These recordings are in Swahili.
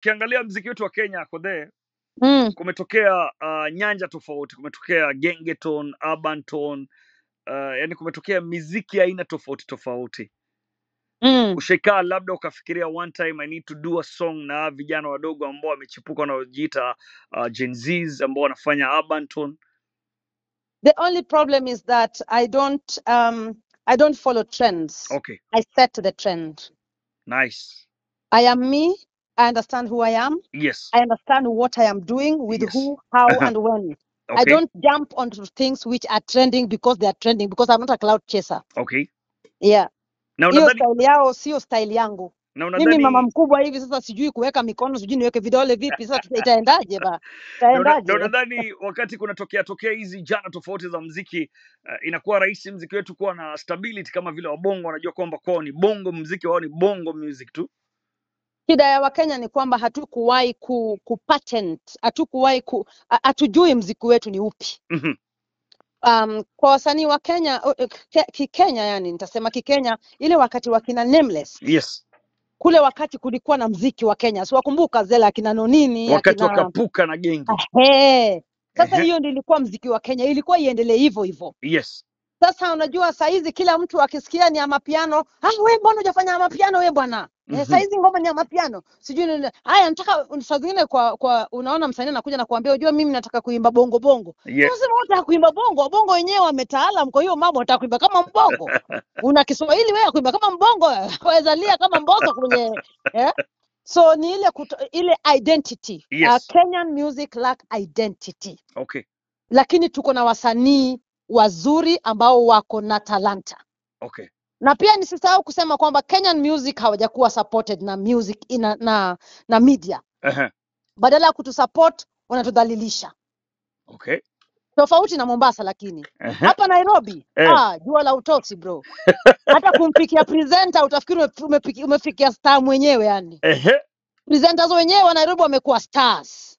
Ukiangalia muziki wetu wa Kenya Kodhe, kumetokea nyanja tofauti, kumetokea gengeton, urban tone, yani kumetokea miziki aina tofauti tofauti. Ushakaa labda ukafikiria one time I need to do a song na vijana wadogo ambao wamechipuka wanaojiita Gen Zs ambao wanafanya urban tone? The only problem is that I don't follow trends. Okay. I set the trend. Nice. I am me. I understand who I am. Yes. I understand what I am doing with Yes. who, how, and when. Okay. I don't jump onto things which are trending because they are trending, because I'm not a cloud chaser. Okay. Yeah. Na Hiyo unadhani style yao sio style yangu. na Mimi mama unadhani mkubwa hivi sasa sijui kuweka mikono, sijui niweke vidole vipi, sasa itaendaje ba? na Itaendaje? unadhani wakati kunatokea hizi jana tofauti za muziki, inakuwa rahisi muziki wetu kuwa na stability kama vile wabongo wanajua kwamba kwao ni bongo muziki, wao ni bongo music tu? Shida ya Wakenya ni kwamba hatukuwahi patent, hatujui mziki wetu ni upi. Kwa wasanii wa Kenya, Kikenya, yani nitasema Kikenya, ile wakati wa kina Nameless. Yes. Kule wakati kulikuwa na mziki wa Kenya. Si wakumbuka zela akina Nonini, wakati wakapuka na gengi. Sasa hiyo ndio ilikuwa mziki wa Kenya, ilikuwa iendelee hivyo hivyo. Yes. Sasa unajua saa hizi kila mtu akisikia ni amapiano, wewe mbona hujafanya amapiano wewe bwana? Saa hizi ngoma ni amapiano. Sijui haya nataka saa zingine kwa unaona msanii anakuja na kuambia unajua mimi nataka kuimba bongo bongo. Unasema unataka kuimba bongo, bongo wenyewe wametaalam kwa hiyo mambo unataka kuimba kama mbongo. Una Kiswahili wewe kuimba kama mbongo, waweza lia kama Mbosso kwenye So ni ile identity. Yes. Kenyan music lack identity. Okay. Lakini tuko na wasanii wazuri ambao wako na talanta. Okay. Na pia nisisahau kusema kwamba Kenyan music hawajakuwa supported na music na media. Badala ya kutusupport wanatudhalilisha. Okay. Tofauti na Mombasa lakini. Hapa Nairobi, jua la utoksi bro. Hata kumpikia presenter utafikiri umefikia star mwenyewe yani. Presenters wenyewe wa Nairobi wamekuwa stars.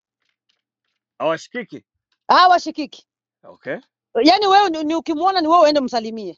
Hawashikiki. Hawashikiki. Okay. Yani wewe ni ukimwona ni wewe uende msalimie.